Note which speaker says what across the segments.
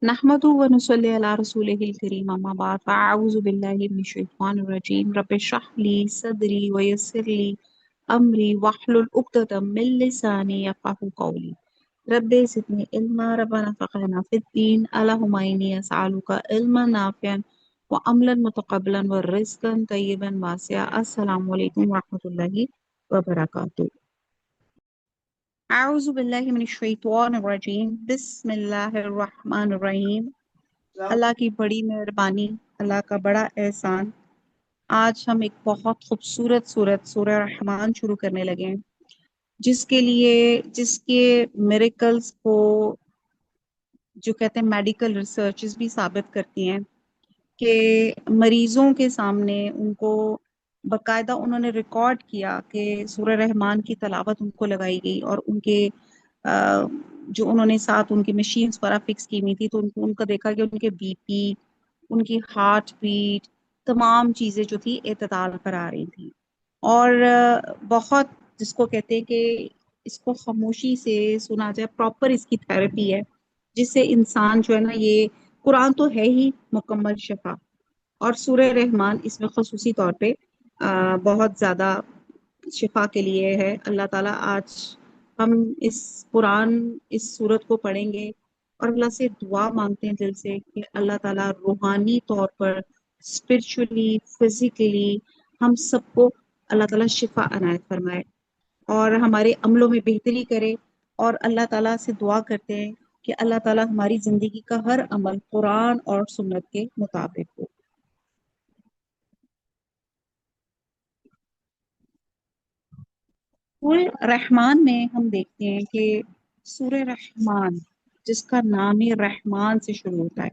Speaker 1: नहमदु व नुसल्ली अला रसूलिहिल करीम अम्मा बाद फ़अऊज़ु बिल्लाहि मिनश शैतानिर रजीम रब्बिश्रह ली सदरी व यस्सिर ली अमरी वहलुल उक़दतम मिन लिसानी यफ़क़हू क़ौली रब्बि ज़िदनी इल्मा रब्बना फ़क़िहना फ़िद्दीन अल्लाहुम्मा इन्नी असअलुका इल्मन नाफ़िअन व अमलन मुतक़ब्बलन व रिज़्क़न तय्यिबन वासिआ। अस्सलामु अलैकुम व रहमतुल्लाहि व बरकातुहू। अऊज़ु बिल्लाहि मिनश शैतानिर रजीम बिस्मिल्लाहिर रहमानिर रहीम। अल्लाह की बड़ी मेहरबानी, अल्लाह का बड़ा एहसान। आज हम एक बहुत खूबसूरत सूरत सूरह रहमान शुरू करने लगे हैं, जिसके मिरेकल्स को जो कहते हैं मेडिकल रिसर्चेस भी साबित करती हैं कि मरीजों के सामने उनको बकायदा उन्होंने रिकॉर्ड किया कि सूरह रहमान की तलावत उनको लगाई गई और उनके जो उन्होंने साथ उनकी मशीन्स पर फिक्स की हुई थी, तो उनको उनका देखा कि उनके बीपी, उनकी हार्ट बीट, तमाम चीज़ें जो थी एतदाल पर आ रही थी। और बहुत जिसको कहते हैं कि इसको खामोशी से सुना जाए, प्रॉपर इसकी थेरेपी है, जिससे इंसान जो है ना, ये कुरान तो है ही मुकम्मल शिफा, और सूरह रहमान इसमें खसूसी तौर पे बहुत ज़्यादा शिफा के लिए है। अल्लाह ताला आज हम इस कुरान इस सूरत को पढ़ेंगे और अल्लाह से दुआ मांगते हैं दिल से कि अल्लाह ताला रूहानी तौर पर, स्पिरिचुअली, फिजिकली हम सबको अल्लाह ताला शिफा अनायत फरमाए और हमारे अमलों में बेहतरी करे। और अल्लाह ताला से दुआ करते हैं कि अल्लाह ताला हमारी जिंदगी का हर अमल कुरान और सुन्नत के मुताबिक हो। सूरह रहमान में हम देखते हैं कि सूरह रहमान, जिसका नाम ही रहमान से शुरू होता है,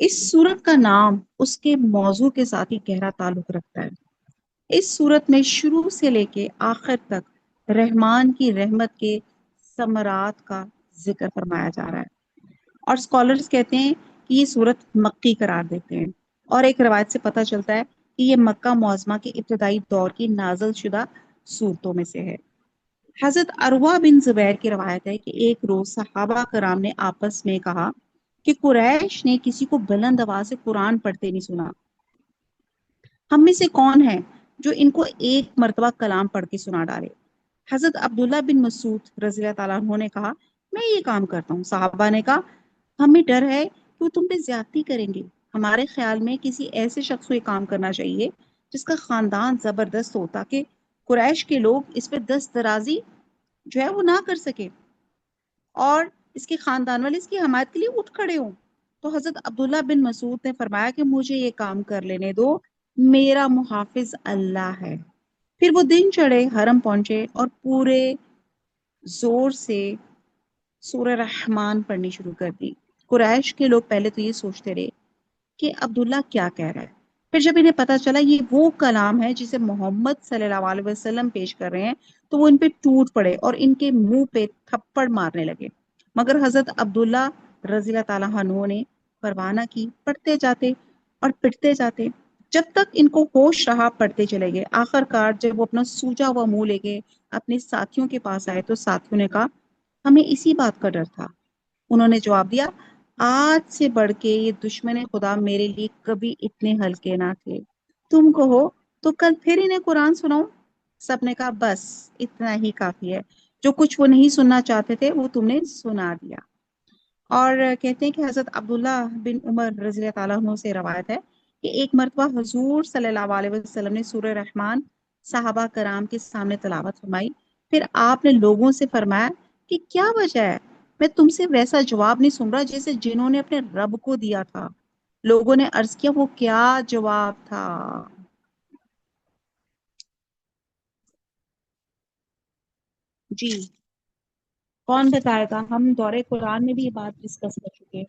Speaker 1: इस सूरत का नाम उसके मौजू के साथ ही गहरा ताल्लुक रखता है। इस सूरत में शुरू से लेके आखिर तक रहमान की रहमत के समरात का जिक्र फरमाया जा रहा है, और स्कॉलर्स कहते हैं कि ये सूरत मक्की करार देते हैं, और एक रवायत से पता चलता है कि ये मक्का मुअज़्ज़मा के इब्तदाई दौर की नाज़िल शुदा सूरतों में से है। हजरत अरवा बिन जुबैर की रवायत है कि एक रोज सहाबा कराम ने आपस में कहा कि कुरैश ने किसी को बुलंद आवाज से कुरान पढ़ते नहीं सुना। हम में से कौन है जो इनको एक मर्तबा कलाम पढ़ के सुना डाले। हजरत अब्दुल्ला बिन मसूद रज़ी अल्लाह ताला अन्हु ने कहा, मैं ये काम करता हूँ। साहबा ने कहा, हमें डर है कि वो तुम पे ज्यादती करेंगे। हमारे ख्याल में किसी ऐसे शख्स को ये काम करना चाहिए जिसका खानदान जबरदस्त हो, ताकि कुरैश के लोग इस पे दस्त दराजी जो है वो ना कर सके और इसके खानदान वाले इसकी हमायत के लिए उठ खड़े हों। तो हजरत अब्दुल्ला बिन मसूद ने फरमाया कि मुझे ये काम कर लेने दो, मेरा मुहाफिज अल्लाह है। फिर वो दिन चढ़े हरम पहुंचे और पूरे जोर से सूरह रहमान पढ़नी शुरू कर दी। कुरैश के लोग पहले तो ये सोचते रहे कि अब्दुल्ला क्या कह रहा है। फिर जब इन्हें पता चला ये वो कलाम है जिसे मोहम्मद सल्लल्लाहु अलैहि वसल्लम पेश कर रहे हैं, तो वो इन पे टूट पड़े और इनके मुंह पे थप्पड़ मारने लगे। मगर हजरत अब्दुल्ला रज़ी अल्लाह ताला अन्हु ने परवाह न की, पढ़ते जाते और पिटते जाते। जब तक इनको होश रहा पढ़ते चले गए। आखिरकार जब वो अपना सूजा हुआ मुंह लेके अपने साथियों के पास आए, तो साथियों ने कहा, हमें इसी बात का डर था। उन्होंने जवाब दिया, आज से बढ़ के ये दुश्मन खुदा मेरे लिए कभी इतने हल्के ना थे। तुम कहो तो कल फिर इन्हें कुरान सुनाओ। सबने कहा, बस इतना ही काफी है। जो कुछ वो नहीं सुनना चाहते थे वो तुमने सुना दिया। और कहते हैं कि हजरत अब्दुल्ला बिन उमर रज़ी अल्लाह ताला अन्हु से रवायत है कि एक मरतबा हुजूर सल्लल्लाहु अलैहि वसल्लम ने सूरह रहमान साहबा कराम के सामने तलावत फरमाई। फिर आपने लोगों से फरमाया कि क्या वजह है, मैं तुमसे वैसा जवाब नहीं सुन रहा जैसे जिन्होंने अपने रब को दिया था। लोगों ने अर्ज किया, वो क्या जवाब था? जी, कौन बताएगा? हम दौरे कुरान में भी ये बात डिस्कस कर चुके हैं।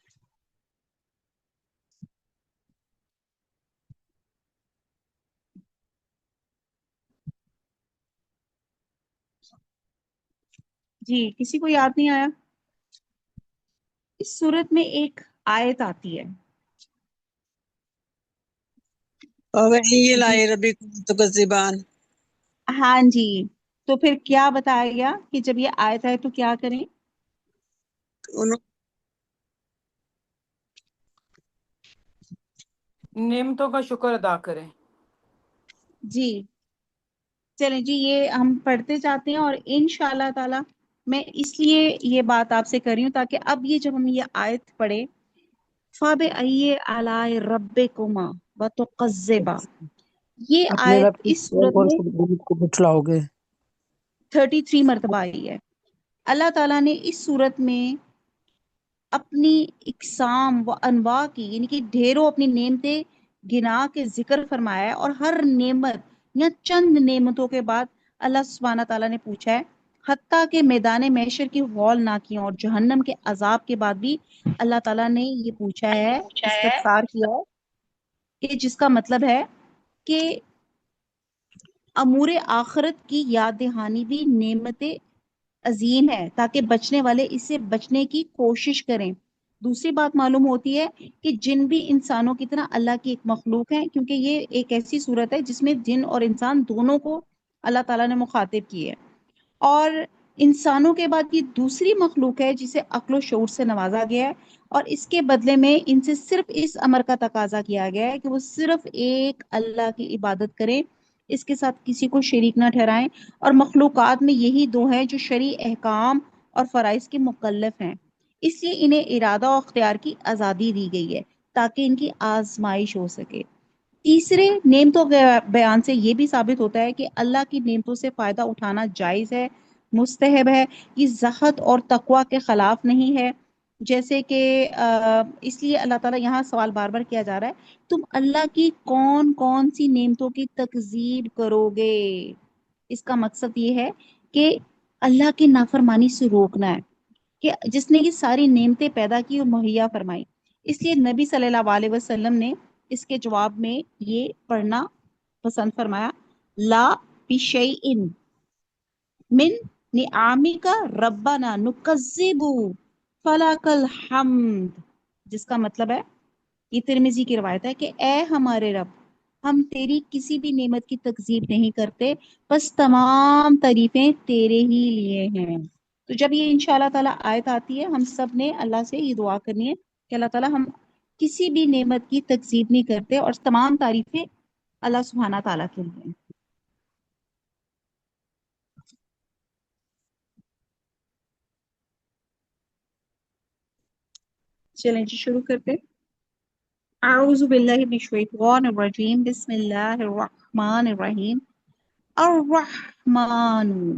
Speaker 1: जी, किसी को याद नहीं आया? इस सूरत में एक आयत आती है।
Speaker 2: وَإِنْ
Speaker 1: जी,
Speaker 2: رَبِّكُمْ تُكَذِّبَانِ
Speaker 1: हाँ जी। तो फिर क्या बताया गया कि जब ये आयत आए तो क्या करें?
Speaker 2: उन्हों-
Speaker 3: नेमतों का शुक्र अदा करें।
Speaker 1: जी चलें जी, ये हम पढ़ते जाते हैं और इंशाल्लाह ताला मैं इसलिए ये बात आपसे कर रही हूँ ताकि अब ये जब हम ये आयत पढ़े, फाबे अये अलाए रब्बिकुमा व तुकज़्ज़िबा, ये
Speaker 4: अपने
Speaker 1: आयत
Speaker 4: रब की
Speaker 1: इस
Speaker 4: कौन
Speaker 1: सूरत
Speaker 4: कौन
Speaker 1: में
Speaker 4: सी बुजुर्ग को बुतलाओगे।
Speaker 1: 33 मरतबा आई है। अल्लाह ताला ने इस सूरत में अपनी इकसाम व अनवा की, यानी कि ढेरों अपनी नेमतें गिना के जिक्र फरमाया है, और हर नेमत या चंद नेमतों के बाद अल्लाह सुब्हाना ताला ने पूछा है, हत्ता के मैदान महशर की हौलनाकियों और जहन्नम के अजाब के बाद भी अल्लाह ताला ने ये पूछा है, इस्तगफार किया है, कि जिसका मतलब है कि अमूर आखरत की याद दहानी भी नेमत अजीम है, ताकि बचने वाले इससे बचने की कोशिश करें। दूसरी बात मालूम होती है कि जिन भी इंसानों की तरह अल्लाह की एक मखलूक है, क्योंकि ये एक ऐसी सूरत है जिसमें जिन और इंसान दोनों को अल्लाह ताला ने मुखातिब किए है। और इंसानों के बाद ये दूसरी मखलूक है जिसे अक्ल व शऊर से नवाजा गया है, और इसके बदले में इनसे सिर्फ इस अमर का तकाजा किया गया है कि वो सिर्फ एक अल्लाह की इबादत करें, इसके साथ किसी को शरीक ना ठहराएं। और मखलूकात में यही दो हैं जो शरी अहकाम और फ़राइज़ के मुकल्लफ हैं, इसलिए इन्हें इरादा और अख्तियार की आज़ादी दी गई है ताकि इनकी आजमाइश हो सके। तीसरे नेमतों के बयान से ये भी साबित होता है कि अल्लाह की नेमतों से फ़ायदा उठाना जायज़ है, मुस्तहब है, ये ज़हद और तकवा के ख़िलाफ़ नहीं है। जैसे कि इसलिए अल्लाह ताला यहाँ सवाल बार बार किया जा रहा है, तुम अल्लाह की कौन कौन सी नेमतों की तकजीब करोगे। इसका मकसद ये है कि अल्लाह की नाफरमानी से रोकना है, कि जिसने ये सारी नेमतें पैदा की और मुहैया फरमाई। इसलिए नबी सल्लल्लाहु अलैहि वसल्लम ने इसके जवाब में ये पढ़ना पसंद फरमाया, ला बिशैइन मिन निआमिका रब्बाना नुकज़्ज़िबु फलाकल हम्द, जिसका मतलब है, ये तिरमिजी की रवायत है, कि ए हमारे रब, हम तेरी किसी भी नेमत की तकजीब नहीं करते, बस तमाम तारीफें तेरे ही लिए हैं। तो जब ये इंशाल्लाह ताला आयत आती है, हम सब ने अल्लाह से ये दुआ करनी है कि अल्लाह ताला हम किसी भी नेमत की तकजीब नहीं करते, और तमाम तारीफें अल्लाह सुब्हाना ताला के लिए हैं। चलें जी, शुरू करते। अऊज़ु बिल्लाहि मिनश शैतानिर रजीम, बिस्मिल्लाहिर रहमानिर रहीम। अर्रहमानु,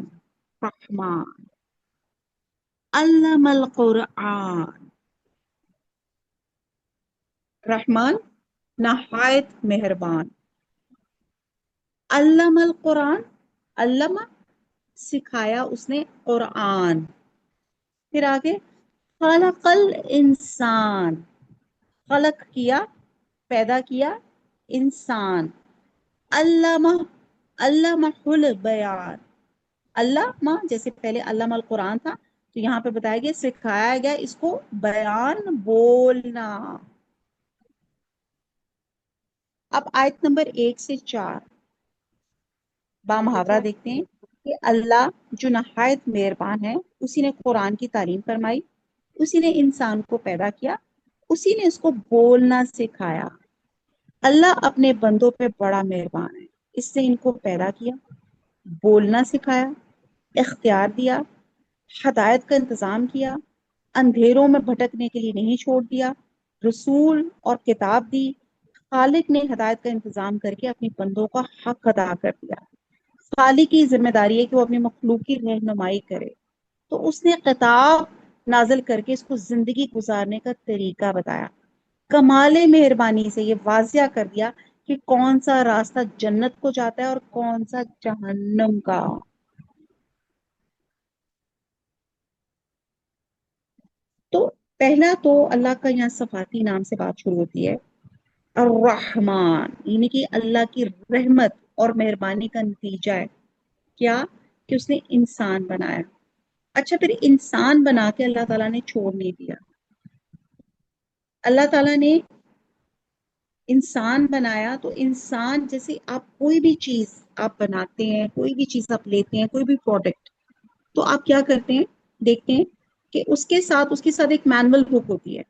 Speaker 1: रहमान, अल्लमल कुरआन, रहमान नहायत मेहरबान, अल्लमल कुरान, अल्लमा सिखाया उसने कुरान, फिर आगे खलकल इंसान, खलक किया, पैदा किया इंसान, अल्लामा, अल्लामाहुल बयान, अल्लामा जैसे पहले अल्लामल कुरान था, तो यहाँ पे बताया गया सिखाया गया इसको बयान, बोलना। अब आयत नंबर 1 से 4 बामुहावरा देखते हैं कि अल्लाह जो नहायत मेहरबान है, उसी ने कुरान की तालीम फरमाई, उसी ने इंसान को पैदा किया, उसी ने उसको बोलना सिखाया। अल्लाह अपने बंदों पे बड़ा मेहरबान है, इससे इनको पैदा किया, बोलना सिखाया, इख्तियार दिया, हदायत का इंतजाम किया, अंधेरों में भटकने के लिए नहीं छोड़ दिया, रसूल और किताब दी। खालिक ने हदायत का इंतजाम करके अपने बंदों का हक अदा कर दिया। खालिक की जिम्मेदारी है कि वो अपनी मखलूक की रहनुमाई करे, तो उसने किताब नाजिल करके इसको जिंदगी गुजारने का तरीका बताया। कमाले मेहरबानी से ये वाजिया कर दिया कि कौन सा रास्ता जन्नत को जाता है और कौन सा जहन्नम का। तो पहला तो अल्लाह का यहाँ सफाती नाम से बात शुरू होती है, अर्रहमान, यानी कि अल्लाह की रहमत और मेहरबानी का नतीजा है क्या, कि उसने इंसान बनाया। अच्छा, फिर इंसान बना के अल्लाह ताला ने छोड़ नहीं दिया। अल्लाह ताला ने इंसान बनाया, तो इंसान जैसे आप कोई भी चीज आप बनाते हैं, कोई भी चीज आप लेते हैं, कोई भी प्रोडक्ट, तो आप क्या करते हैं, देखते हैं کہ اس کے ساتھ ایک مینول بک ہوتی ہے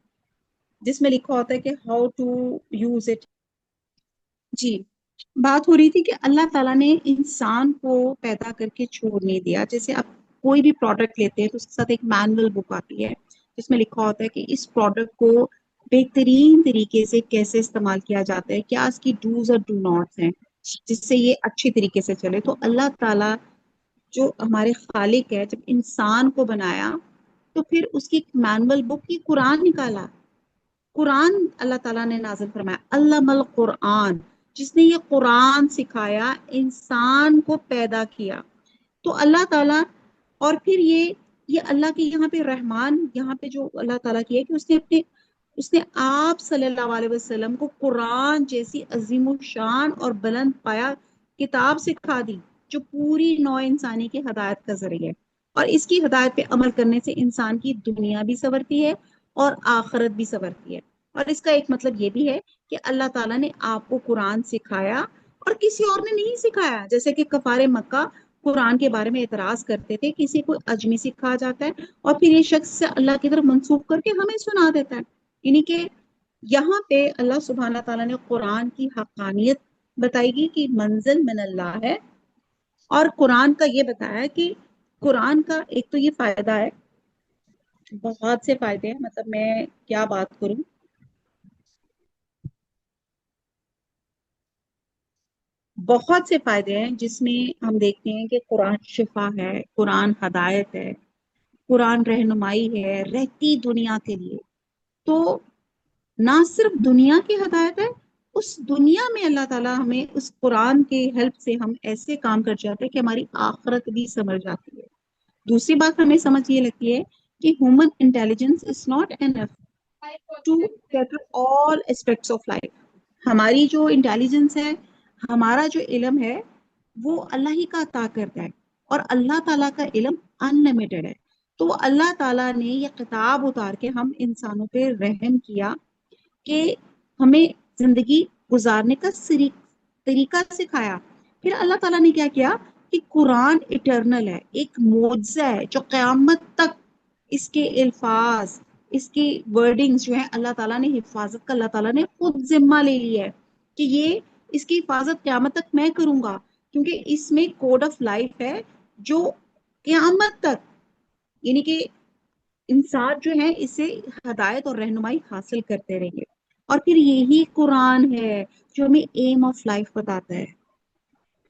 Speaker 1: جس میں لکھا ہوتا ہے کہ ہاؤ ٹو یوز اٹ. جی بات ہو رہی تھی کہ اللہ تعالیٰ نے انسان کو پیدا کر کے چھوڑ نہیں دیا. جیسے آپ کوئی بھی پروڈکٹ لیتے ہیں تو اس کے ساتھ ایک مینول بک آتی ہے جس میں لکھا ہوتا ہے کہ اس پروڈکٹ کو بہترین طریقے سے کیسے استعمال کیا جاتا ہے, کیا اس کی ڈوز اور ڈو ناٹس ہیں جس سے یہ اچھی طریقے سے چلے. تو اللہ تعالیٰ جو ہمارے خالق ہے جب انسان کو بنایا تو پھر اس کی مینول بک کی قرآن نکالا. قرآن اللہ تعالیٰ نے نازل فرمایا, علم القرآن, جس نے یہ قرآن سکھایا, انسان کو پیدا کیا. تو اللہ تعالیٰ اور پھر یہ اللہ کے یہاں پہ رحمان, یہاں پہ جو اللہ تعالیٰ کی ہے کہ اس نے آپ صلی اللہ علیہ وسلم کو قرآن جیسی عظیم الشان اور بلند پایا کتاب سکھا دی جو پوری نوع انسانی کی ہدایت کا ذریعہ ہے. اور اس کی ہدایت پہ عمل کرنے سے انسان کی دنیا بھی سنورتی ہے اور آخرت بھی سنورتی ہے. اور اس کا ایک مطلب یہ بھی ہے کہ اللہ تعالیٰ نے آپ کو قرآن سکھایا اور کسی اور نے نہیں سکھایا. جیسے کہ کفار مکہ قرآن کے بارے میں اعتراض کرتے تھے, کسی کو اجمی سکھا جاتا ہے اور پھر یہ شخص سے اللہ کی طرف منسوخ کر کے ہمیں سنا دیتا ہے. یعنی کہ یہاں پہ اللہ سبحانہ تعالیٰ نے قرآن کی حقانیت بتائی گی کہ منزل من اللہ ہے, اور قرآن کا یہ بتایا کہ قرآن کا ایک تو یہ فائدہ ہے, بہت سے فائدے ہیں, مطلب میں کیا بات کروں, بہت سے فائدے ہیں جس میں ہم دیکھتے ہیں کہ قرآن شفا ہے, قرآن ہدایت ہے, قرآن رہنمائی ہے رہتی دنیا کے لیے. تو نہ صرف دنیا کی ہدایت ہے, اس دنیا میں اللہ تعالیٰ ہمیں اس قرآن کے ہیلپ سے ہم ایسے کام کر جاتے ہیں کہ ہماری آخرت بھی سمجھ جاتی ہے. دوسری بات ہمیں سمجھ یہ لگتی ہے کہ human intelligence is not enough to get all aspects of life. ہماری جو انٹیلیجنس ہے, ہمارا جو علم ہے, وہ اللہ ہی کا عطا کرتا ہے, اور اللہ تعالیٰ کا علم انلمیٹڈ ہے. تو اللہ تعالیٰ نے یہ کتاب اتار کے ہم انسانوں پہ رحم کیا کہ ہمیں زندگی گزارنے کا طریقہ سکھایا. پھر اللہ تعالیٰ نے کیا کیا کہ قرآن اٹرنل ہے, ایک معجزہ ہے جو قیامت تک اس کے الفاظ, اس کی ورڈنگز جو ہیں, اللہ تعالیٰ نے حفاظت کا اللہ تعالیٰ نے خود ذمہ لے لی ہے کہ یہ اس کی حفاظت قیامت تک میں کروں گا, کیونکہ اس میں کوڈ آف لائف ہے جو قیامت تک, یعنی کہ انسان جو ہے اس سے ہدایت اور رہنمائی حاصل کرتے رہیں گے. اور پھر یہی قرآن ہے جو ہمیں ایم آف لائف بتاتا ہے.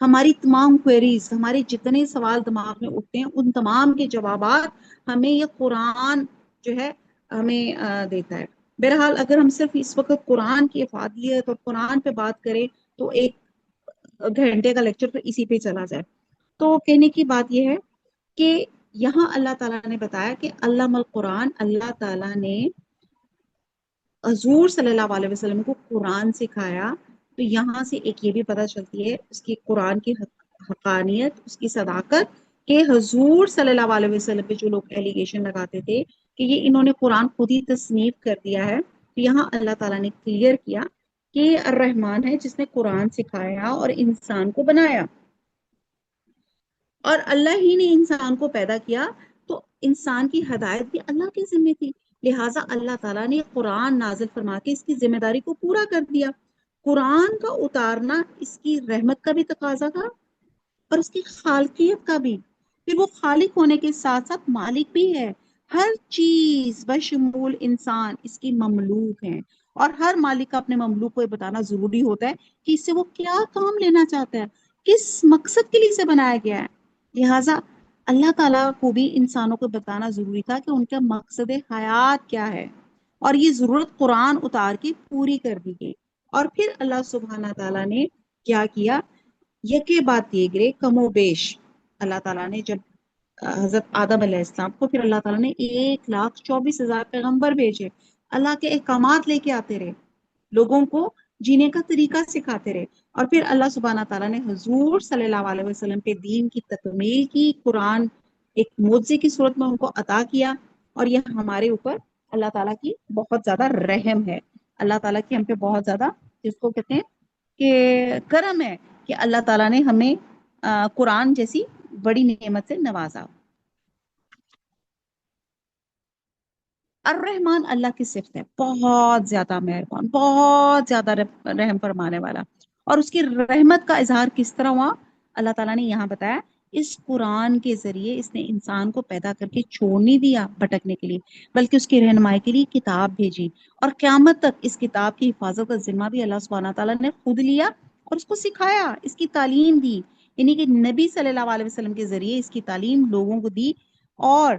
Speaker 1: ہماری تمام کوئریز, ہمارے جتنے سوال دماغ میں اٹھتے ہیں, ان تمام کے جوابات ہمیں یہ قرآن جو ہے ہمیں دیتا ہے. بہرحال اگر ہم صرف اس وقت قرآن کی افادیت اور قرآن پہ بات کریں تو ایک گھنٹے کا لیکچر تو اسی پہ چلا جائے. تو کہنے کی بات یہ ہے کہ یہاں اللہ تعالیٰ نے بتایا کہ علم القرآن, اللہ تعالیٰ نے حضور صلی اللہ علیہ وسلم کو قرآن سکھایا. تو یہاں سے ایک یہ بھی پتہ چلتی ہے اس کی قرآن کی حقانیت, اس کی صداقت, کہ حضور صلی اللہ علیہ وسلم پہ جو لوگ ایلیگیشن لگاتے تھے کہ یہ انہوں نے قرآن خود ہی تصنیف کر دیا ہے, تو یہاں اللہ تعالیٰ نے کلیئر کیا کہ یہ الرحمن ہے جس نے قرآن سکھایا اور انسان کو بنایا, اور اللہ ہی نے انسان کو پیدا کیا, تو انسان کی ہدایت بھی اللہ کی ذمہ تھی. لہٰذا اللہ تعالیٰ نے قرآن نازل فرما کے اس کی ذمہ داری کو پورا کر دیا. قرآن کا اتارنا اس کی رحمت کا بھی تقاضا تھا اور اس کی خالقیت کا بھی. پھر وہ خالق ہونے کے ساتھ ساتھ مالک بھی ہے. ہر چیز بشمول انسان اس کی مملوک ہے, اور ہر مالک کا اپنے مملوک کو یہ بتانا ضروری ہوتا ہے کہ اس سے وہ کیا کام لینا چاہتا ہے, کس مقصد کے لیے اسے بنایا گیا ہے. لہٰذا اللہ تعالیٰ کو بھی انسانوں کو بتانا ضروری تھا کہ ان کا مقصد حیات کیا ہے, اور یہ ضرورت قرآن اتار کے پوری کر دی گئی. اور پھر اللہ سبحانہ تعالیٰ نے کیا کیا, یکے بعد دیے گئے کم و بیش. اللہ تعالیٰ نے جب حضرت آدم علیہ السلام کو, پھر اللہ تعالیٰ نے 1,24,000 پیغمبر بھیجے, اللہ کے احکامات لے کے آتے رہے, لوگوں کو جینے کا طریقہ سکھاتے رہے. اور پھر اللہ سبحانہ تعالیٰ نے حضور صلی اللہ علیہ وسلم پہ دین کی تکمیل کی, قرآن ایک معجزے کی صورت میں ان کو عطا کیا. اور یہ ہمارے اوپر اللہ تعالیٰ کی بہت زیادہ رحم ہے, اللہ تعالیٰ کی ہم پہ بہت زیادہ, جس کو کہتے ہیں کہ کرم ہے, کہ اللہ تعالیٰ نے ہمیں قرآن جیسی بڑی نعمت سے نوازا. الرحمن اللہ کی صفت ہے، بہت زیادہ مہربان، بہت زیادہ رحم فرمانے والا۔ اور اس کی رحمت کا اظہار کس طرح ہوا؟ اللہ تعالیٰ نے یہاں بتایا، اس قرآن کے ذریعے اس نے انسان کو پیدا کر کے چھوڑ نہیں دیا بھٹکنے کے لیے، بلکہ اس کی رہنمائی کے لیے کتاب بھیجی، اور قیامت تک اس کتاب کی حفاظت کا ذمہ بھی اللہ سبحانہ تعالیٰ نے خود لیا اور اس کو سکھایا، اس کی تعلیم دی، یعنی کہ نبی صلی اللہ علیہ وسلم کے ذریعے اس کی تعلیم لوگوں کو دی، اور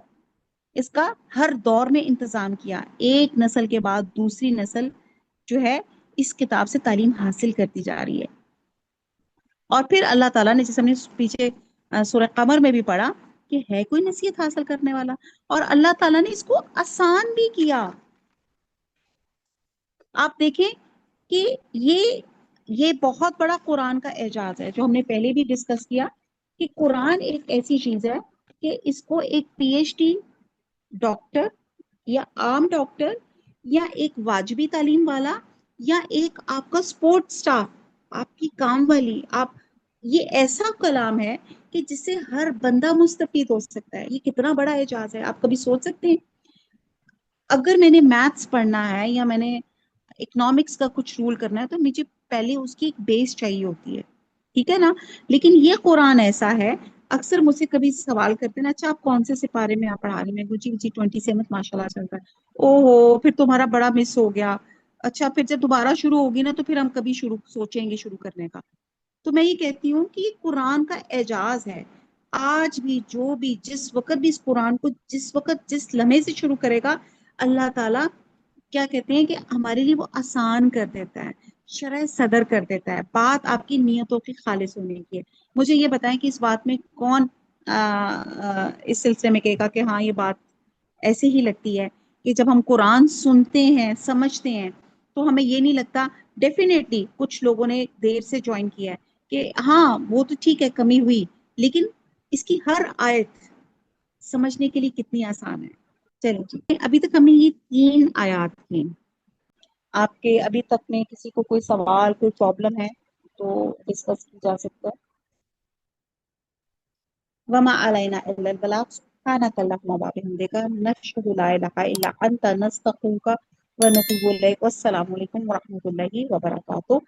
Speaker 1: اس کا ہر دور میں انتظام کیا، ایک نسل کے بعد دوسری نسل جو ہے اس کتاب سے تعلیم حاصل کرتی جا رہی ہے۔ اور پھر اللہ تعالیٰ نے، جیسے ہم نے پیچھے سورہ قمر میں بھی پڑھا، کہ ہے کوئی نصیحت حاصل کرنے والا، اور اللہ تعالیٰ نے اس کو آسان بھی کیا۔ آپ دیکھیں کہ یہ بہت بڑا قرآن کا اعجاز ہے، جو ہم نے پہلے بھی ڈسکس کیا، کہ قرآن ایک ایسی چیز ہے کہ اس کو ایک پی ایچ ڈی ڈاکٹر یا عام ڈاکٹر یا ایک واجبی تعلیم والا یا ایک آپ کا سپورٹ سٹاف، آپ کی کام والی، یہ ایسا کلام ہے کہ جس سے ہر بندہ مستفید ہو سکتا ہے۔ یہ کتنا بڑا اعجاز ہے، آپ کبھی سوچ سکتے ہیں؟ اگر میں نے میتھس پڑھنا ہے یا میں نے اکنامکس کا کچھ رول کرنا ہے، تو مجھے پہلے اس کی ایک بیس چاہیے ہوتی ہے، ٹھیک ہے نا؟ لیکن یہ قرآن ایسا ہے، اکثر مجھ سے کبھی سوال کرتے ہیں نا، اچھا آپ کون سے سپارے میں آپ پڑھا رہے ہیں؟ میں جی 27 ماشاء اللہ چلتا ہے۔ او ہو، پھر تمہارا بڑا مس ہو گیا۔ اچھا پھر جب دوبارہ شروع ہوگی نا، تو پھر ہم کبھی سوچیں گے شروع کرنے کا۔ تو میں یہ کہتی ہوں کہ یہ قرآن کا اعجاز ہے۔ آج بھی جو بھی جس وقت بھی اس قرآن کو جس وقت جس لمحے سے شروع کرے گا، اللہ تعالیٰ کیا کہتے ہیں کہ ہمارے لیے وہ آسان کر دیتا ہے، شرح صدر کر دیتا ہے۔ بات آپ کی نیتوں کی خالص ہونے کی ہے۔ مجھے یہ بتائیں کہ اس بات میں کون اس سلسلے میں کہے گا کہ ہاں یہ بات ایسے ہی لگتی ہے، کہ جب ہم قرآن سنتے ہیں سمجھتے ہیں تو ہمیں یہ نہیں لگتا؟ ڈیفینیٹلی کچھ لوگوں نے دیر سے جوائن کیا ہے کہ ہاں وہ تو ٹھیک ہے، کمی ہوئی، لیکن اس کی ہر آیت سمجھنے کے لیے کتنی آسان ہے۔ چلیں جی، ابھی تک ہم نے یہ 3 آیات تھیں۔ آپ کے ابھی تک میں کسی کو کوئی سوال، کوئی پرابلم ہے تو ڈسکس کی جا سکتا ہے۔ وما علینا الا البلاغ، سبحانک اللہم وبحمدک، نشہد لا الہ الا انت، نستغفرک ونتوب الیک۔ والسلام علیکم ورحمۃ اللہ وبرکاتہ۔